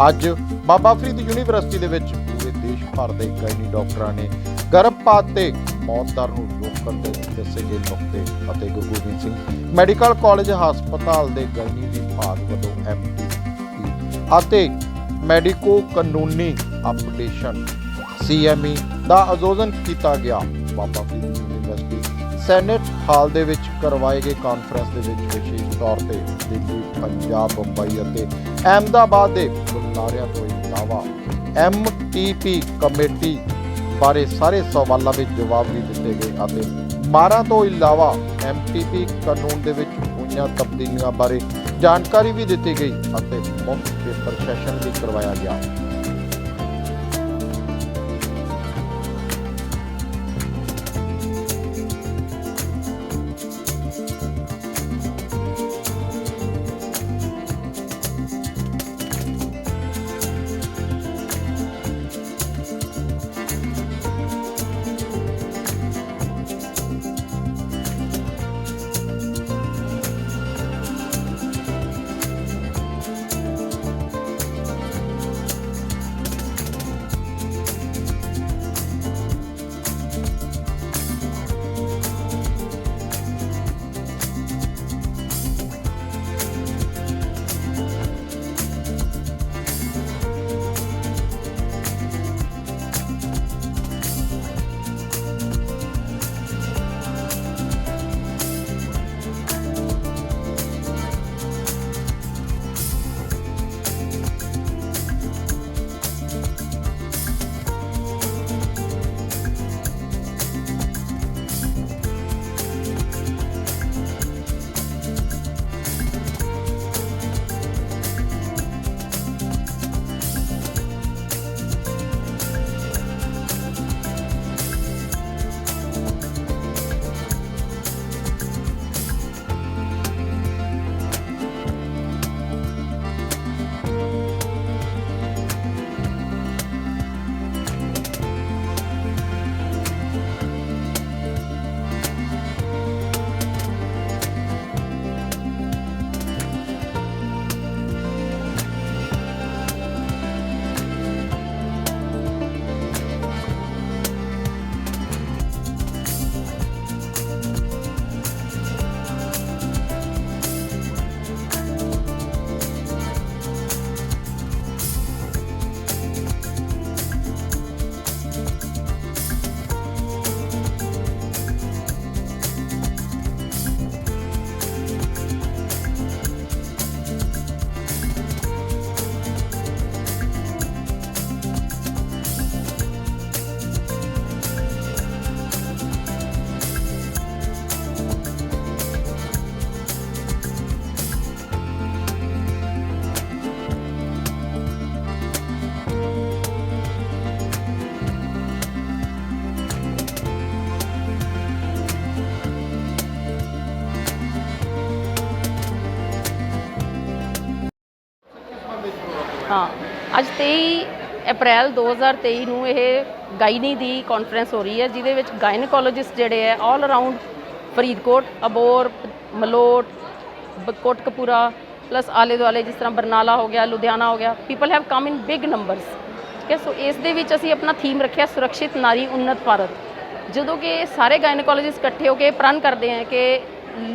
ਅੱਜ ਬਾਬਾ ਫਰੀਦ ਯੂਨੀਵਰਸਿਟੀ ਦੇ ਵਿੱਚ ਪੂਰੇ ਦੇਸ਼ ਭਰ ਦੇ ਗਾਇਨੀ ਡਾਕਟਰਾਂ ਨੇ ਗਰਭਪਾਤ ਤੇ ਮੌਤ ਦਰ ਨੂੰ ਰੋਕਣ ਦੇ ਦੱਸੇ ਗਏ ਨੁਕਤੇ ਅਤੇ ਗੁਰੂ ਗੋਬਿੰਦ ਸਿੰਘ ਮੈਡੀਕਲ ਕਾਲਜ ਹਸਪਤਾਲ ਦੇ ਗਾਇਨੀ ਵਿਭਾਗ ਵੱਲੋਂ MT ਅਤੇ ਮੈਡੀਕੋ ਕਾਨੂੰਨੀ ਅਪਡੇਸ਼ਨ CME ਦਾ ਆਯੋਜਨ ਕੀਤਾ ਗਿਆ। ਬਾਬਾ ਫਰੀਦ ਯੂਨੀਵਰਸਿਟੀ ਸੈਨੇਟ ਹਾਲ ਦੇ ਵਿੱਚ ਕਰਵਾਏ ਗਏ ਕਾਨਫਰੰਸ ਦੇ ਵਿੱਚ ਵਿਸ਼ੇਸ਼ ਤੌਰ ਤੇ ਦਿੱਲੀ, ਪੰਜਾਬ, ਬੰਬਈ ਅਤੇ ਅਹਿਮਦਾਬਾਦ ਦੇ ਬੁਲਾਰਿਆਂ ਤੋਂ ਇਲਾਵਾ MTP ਕਮੇਟੀ ਬਾਰੇ ਸਾਰੇ ਸਵਾਲਾਂ ਦੇ ਜਵਾਬ ਵੀ ਦਿੱਤੇ ਗਏ ਅਤੇ ਮਾਰਾਂ ਤੋਂ ਇਲਾਵਾ MTP ਕਾਨੂੰਨ ਦੇ ਵਿੱਚ ਹੋਈਆਂ ਤਬਦੀਲੀਆਂ ਬਾਰੇ ਜਾਣਕਾਰੀ ਵੀ ਦਿੱਤੀ ਗਈ ਅਤੇ ਮੁਫਤ ਪੇਪਰ ਸੈਸ਼ਨ ਵੀ ਕਰਵਾਇਆ ਗਿਆ। हाँ, ਅੱਜ 23 ਅਪ੍ਰੈਲ 2023 ਨੂੰ ਇਹ ਗਾਇਨੀ ਦੀ ਕਾਨਫਰੰਸ ਹੋ ਰਹੀ ਹੈ, ਜਿਹਦੇ ਵਿੱਚ ਗਾਇਨਕੋਲੋਜਿਸਟ ਜਿਹੜੇ ਹੈ ਆਲ ਅਰਾਊਂਡ ਫਰੀਦਕੋਟ, ਅਬੋਹਰ, ਮਲੋਟ, ਕੋਟਕਪੂਰਾ ਪਲੱਸ ਆਲੇ ਦੁਆਲੇ ਜਿਸ ਤਰ੍ਹਾਂ ਬਰਨਾਲਾ ਹੋ ਗਿਆ, ਲੁਧਿਆਣਾ ਹੋ ਗਿਆ, people have come in big numbers. ਠੀਕ ਹੈ, ਸੋ ਇਸ ਦੇ ਵਿੱਚ ਅਸੀਂ ਆਪਣਾ ਥੀਮ ਰੱਖਿਆ ਸੁਰੱਖਿਅਤ ਨਾਰੀ ਉन्नत ਭਾਰਤ। ਜਦੋਂ ਕਿ ਸਾਰੇ ਗਾਇਨਕੋਲੋਜਿਸਟ ਇਕੱਠੇ ਹੋ ਕੇ ਪ੍ਰਣ ਕਰਦੇ ਹੈ ਕਿ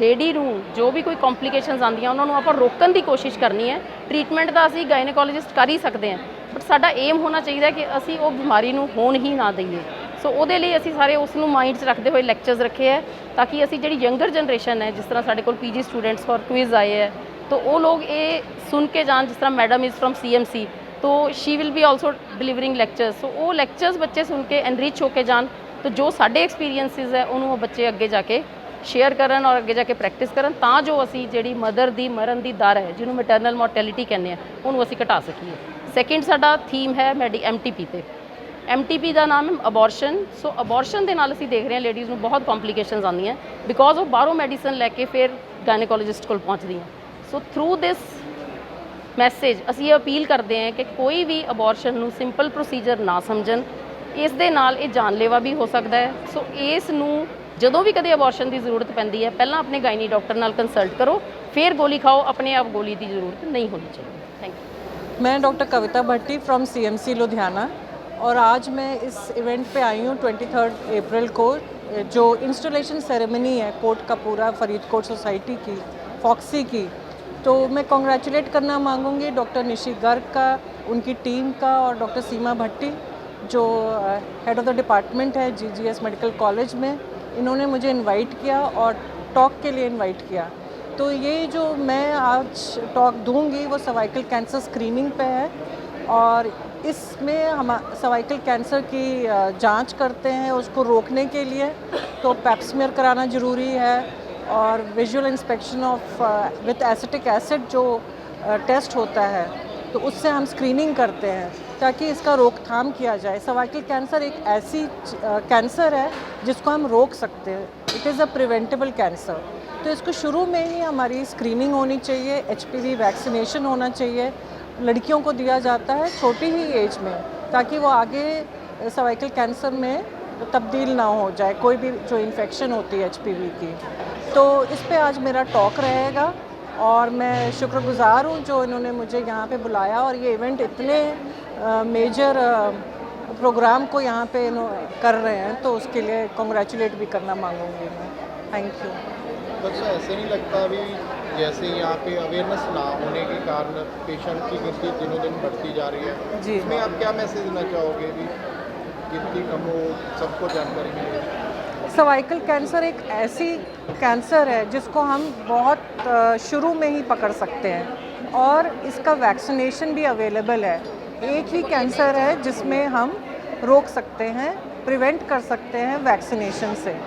ਲੇਡੀ ਨੂੰ ਜੋ ਵੀ ਕੋਈ ਕੰਪਲਿਕੇਸ਼ਨਸ ਆਉਂਦੀਆਂ ਉਹਨਾਂ ਨੂੰ ਆਪਾਂ ਰੋਕਣ ਦੀ ਕੋਸ਼ਿਸ਼ ਕਰਨੀ ਹੈ। ਟ੍ਰੀਟਮੈਂਟ ਦਾ ਅਸੀਂ ਗਾਇਨਕੋਲੋਜਿਸਟ ਕਰ ਹੀ ਸਕਦੇ ਹਾਂ, ਬਟ ਸਾਡਾ ਏਮ ਹੋਣਾ ਚਾਹੀਦਾ ਕਿ ਅਸੀਂ ਉਹ ਬਿਮਾਰੀ ਨੂੰ ਹੋਣ ਹੀ ਨਾ ਦਈਏ। ਸੋ ਉਹਦੇ ਲਈ ਅਸੀਂ ਸਾਰੇ ਉਸ ਨੂੰ ਮਾਈਂਡ 'ਚ ਰੱਖਦੇ ਹੋਏ ਲੈਕਚਰਸ ਰੱਖੇ ਹੈ, ਤਾਂ ਕਿ ਅਸੀਂ ਜਿਹੜੀ ਯੰਗਰ ਜਨਰੇਸ਼ਨ ਹੈ, ਜਿਸ ਤਰ੍ਹਾਂ ਸਾਡੇ ਕੋਲ PG ਸਟੂਡੈਂਟਸ ਫॉर क्विज ਆਏ ਹੈ, तो वो लोग ये सुन के जान। जिस तरह मैडम इज़ फ्रॉम CMC, तो she will be also delivering lectures. So वो लैक्चर्स बच्चे सुन के एनरिच होके जान, तो जो साढ़े एक्सपीरियंसिस है उन्होंने बच्चे अगे जाके शेयर करन और अगे जाके प्रैक्टिस करन, ਤਾਂ जो असी ਜਿਹੜੀ मदर ਦੀ मरण ਦੀ ਦਰ है, ਜਿਹਨੂੰ मैटरनल मोर्टैलिटी कहते हैं, ਉਹਨੂੰ ਅਸੀਂ ਘਟਾ ਸਕੀਏ। ਸੈਕਿੰਡ ਸਾਡਾ ਥੀਮ ਹੈ MTP ਤੇ। MTP ਦਾ ਨਾਮ ਹੈ ਅਬੋਰਸ਼ਨ। ਸੋ ਅਬੋਰਸ਼ਨ ਦੇ ਨਾਲ ਅਸੀਂ ਦੇਖ ਰਹੇ ਹਾਂ ਲੇਡੀਜ਼ ਨੂੰ ਬਹੁਤ ਕੰਪਲਿਕੇਸ਼ਨਸ ਆਉਂਦੀਆਂ ਬਿਕੋਜ਼ ਉਹ ਬਾਹਰੋਂ ਮੈਡੀਸਨ ਲੈ ਕੇ ਫਿਰ ਗਾਇਨੇਕੋਲੋਜਿਸਟ ਕੋਲ ਪਹੁੰਚਦੀਆਂ। ਸੋ ਥਰੂ ਦਿਸ ਮੈਸੇਜ ਅਸੀਂ ਇਹ ਅਪੀਲ ਕਰਦੇ ਹਾਂ ਕਿ ਕੋਈ ਵੀ ਅਬੋਰਸ਼ਨ ਨੂੰ ਸਿੰਪਲ ਪ੍ਰੋਸੀਜਰ ਨਾ ਸਮਝਣ, ਇਸ ਦੇ ਨਾਲ ਇਹ ਜਾਨਲੇਵਾ ਵੀ ਹੋ ਸਕਦਾ ਹੈ। ਸੋ ਇਸ ਨੂੰ ਜਦੋਂ ਵੀ ਕਦੇ ਅਬੋਰਸ਼ਨ ਦੀ ਜ਼ਰੂਰਤ ਪੈਂਦੀ ਹੈ, ਪਹਿਲਾਂ ਆਪਣੇ ਗਾਇਨੀ ਡਾਕਟਰ ਨਾਲ ਕੰਸਲਟ ਕਰੋ, ਫਿਰ ਗੋਲੀ ਖਾਓ। ਆਪਣੇ ਆਪ ਗੋਲੀ ਦੀ ਜ਼ਰੂਰਤ ਨਹੀਂ ਹੋਣੀ ਚਾਹੀਦੀ। Thank you. मैं doctor Kavita Bhatti from CMC Ludhiana और आज मैं इस इवेंट पे आई हूँ 23 अप्रैल को। जो इंस्टॉलेशन सेरेमनी है कोर्ट का पूरा फरीदकोट सोसाइटी की फॉक्सी की, तो मैं कॉन्ग्रेचुलेट करना मांगूंगी डॉक्टर निशी गर्ग का, उनकी टीम का, और डॉक्टर सीमा भट्टी जो हेड ऑफ़ द डिपार्टमेंट है जीजीएस मेडिकल कॉलेज में। इन्होंने मुझे इनवाइट किया और टॉक के लिए इनवाइट किया। तो ये जो मैं आज टॉक दूंगी वो सर्वाइकल कैंसर स्क्रीनिंग पे है, और इसमें हम सर्वाइकल कैंसर की जांच करते हैं। उसको रोकने के लिए तो पैप्समियर कराना ज़रूरी है, और visual inspection of with acetic acid जो टेस्ट होता है, तो उससे हम स्क्रीनिंग करते हैं ताकि इसका रोकथाम किया जाए। सर्वाइकल कैंसर एक ऐसी कैंसर है जिसको हम रोक सकते हैं। It is a preventable cancer. तो इसको शुरू में ही हमारी स्क्रीनिंग होनी चाहिए, एचपीवी वैक्सीनेशन होना चाहिए। लड़कियों को दिया जाता है छोटी ही एज में, ताकि वो आगे सर्वाइकल कैंसर में तब्दील ना हो जाए, कोई भी जो इन्फेक्शन होती है एचपीवी की। तो इस पे आज मेरा टॉक रहेगा, और मैं शुक्रगुज़ार हूँ जो इन्होंने मुझे यहाँ पे बुलाया, और ये इवेंट इतने मेजर प्रोग्राम को यहाँ पे कर रहे हैं, तो उसके लिए कॉन्ग्रेचुलेट भी करना मांगूंगी मैं। Thank you. बस ऐसे नहीं लगता अभी जैसे यहाँ पे अवेयरनेस ना होने के कारण पेशेंट की गिनती दिनों दिन बढ़ती जा रही है जी, इसमें आप क्या मैसेज देना चाहोगे भी गिनती कम हो, सबको जानकारी मिले? सर्वाइकल कैंसर एक ऐसी कैंसर है जिसको हम बहुत शुरू में ही पकड़ सकते हैं, और इसका वैक्सीनेशन भी अवेलेबल है। एक ही कैंसर है जिसमें हम रोक सकते हैं, प्रिवेंट कर सकते हैं वैक्सीनेशन से।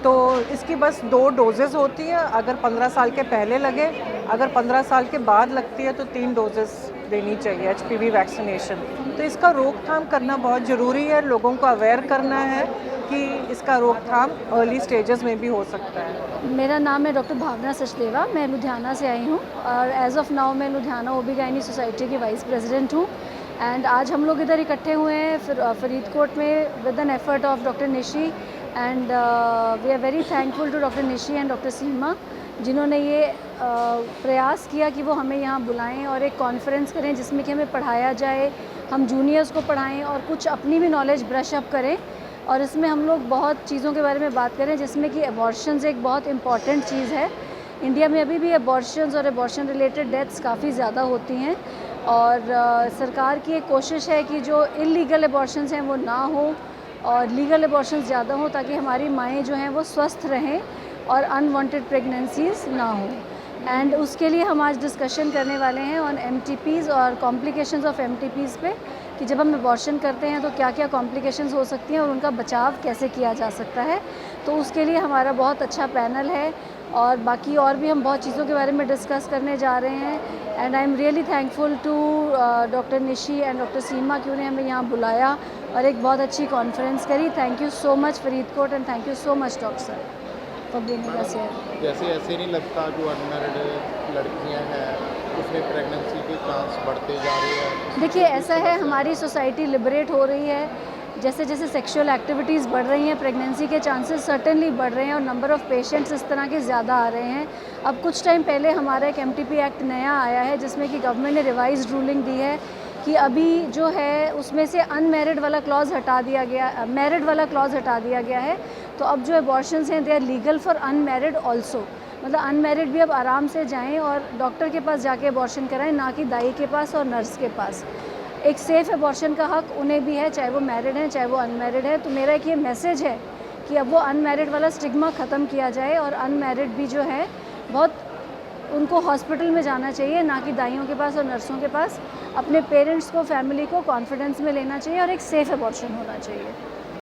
तो इसकी बस 2 डोजेज़ होती है। अगर 15 साल के पहले लगे, अगर 15 साल के बाद लगती है तो 3 डोजेज़ देनी चाहिए एचपीवी वैक्सीनेशन। तो इसका रोकथाम करना बहुत ज़रूरी है, लोगों को अवेयर करना है कि इसका रोकथाम अर्ली स्टेजेस में भी हो सकता है। मेरा नाम है डॉक्टर भावना सचदेवा, मैं लुधियाना से आई हूँ, और एज़ ऑफ़ नाउ मैं लुधियाना ओबीगाइनी सोसाइटी की वाइस प्रेसिडेंट हूँ। एंड आज हम लोग इधर इकट्ठे हुए हैं फरीदकोट में with an effort of doctor Nishi, and we are very thankful to doctor Nishi and doctor Seema, जिन्होंने ये प्रयास किया कि वो हमें यहाँ बुलाएं और एक कॉन्फ्रेंस करें जिसमें कि हमें पढ़ाया जाए, हम जूनियर्स को पढ़ाएं और कुछ अपनी भी नॉलेज ब्रश अप करें। और इसमें हम लोग बहुत चीज़ों के बारे में बात करें, जिसमें कि एबॉर्शंस एक बहुत इम्पॉर्टेंट चीज़ है। इंडिया में अभी भी एबॉर्शंस और एबॉर्शन रिलेटेड डेथ्स काफ़ी ज़्यादा होती हैं, और सरकार की एक कोशिश है कि जो इलीगल एबॉर्शंस हैं वो ना हो और लीगल एबॉर्शंस ज़्यादा हो, ताकि हमारी माएँ जो हैं वो स्वस्थ रहें और अनवांटेड प्रेगनेंसीज ना हो। एंड उसके लिए हम आज डिस्कशन करने वाले हैं ऑन एमटीपीज़ और कॉम्प्लिकेशंस ऑफ एमटीपीज़ पे, कि जब हम एबॉर्शन करते हैं तो क्या क्या कॉम्प्लिकेशंस हो सकती हैं और उनका बचाव कैसे किया जा सकता है। तो उसके लिए हमारा बहुत अच्छा पैनल है, और बाकी और भी हम बहुत चीज़ों के बारे में डिस्कस करने जा रहे हैं। And I am really thankful to doctor Nishi and doctor Seema कि उन्हें हमें यहाँ बुलाया और एक बहुत अच्छी कॉन्फ्रेंस करी। Thank you so much Faridkot, and thank you so much doctor sir for being us here. जैसे ऐसे नहीं लगता जो अनमैरिड लड़कियां हैं उसमें प्रेगनेंसी के चांस बढ़ते जा रहे हैं? देखिए, ऐसा है, हमारी सोसाइटी लिबरेट हो रही है। जैसे जैसे सेक्सुअल एक्टिविटीज़ बढ़ रही हैं, प्रेगनेंसी के चांसेस सर्टेनली बढ़ रहे हैं, और नंबर ऑफ़ पेशेंट्स इस तरह के ज़्यादा आ रहे हैं। अब कुछ टाइम पहले हमारा एक एमटीपी एक्ट नया आया है, जिसमें कि गवर्नमेंट ने रिवाइज्ड रूलिंग दी है कि अभी जो है उसमें से अनमैरिड वाला क्लॉज हटा दिया गया, मैरिड वाला क्लॉज हटा दिया गया है। तो अब जो एबॉर्शंस हैं they are legal for unmarried also, मतलब अनमैरिड भी अब आराम से जाएं और डॉक्टर के पास जाके एबॉर्शन कराएं, ना कि दाई के पास और नर्स के पास। एक सेफ़ एबॉर्शन का हक उन्हें भी है, चाहे वो मैरिड हैं चाहे वो अनमैरिड है। तो मेरा एक ये मैसेज है कि अब वो अनमैरिड वाला स्टिग्मा ख़त्म किया जाए, और अनमैरिड भी जो है बहुत उनको हॉस्पिटल में जाना चाहिए, ना कि दाइयों के पास और नर्सों के पास। अपने पेरेंट्स को, फैमिली को कॉन्फिडेंस में लेना चाहिए, और एक सेफ़ एबॉर्शन होना चाहिए।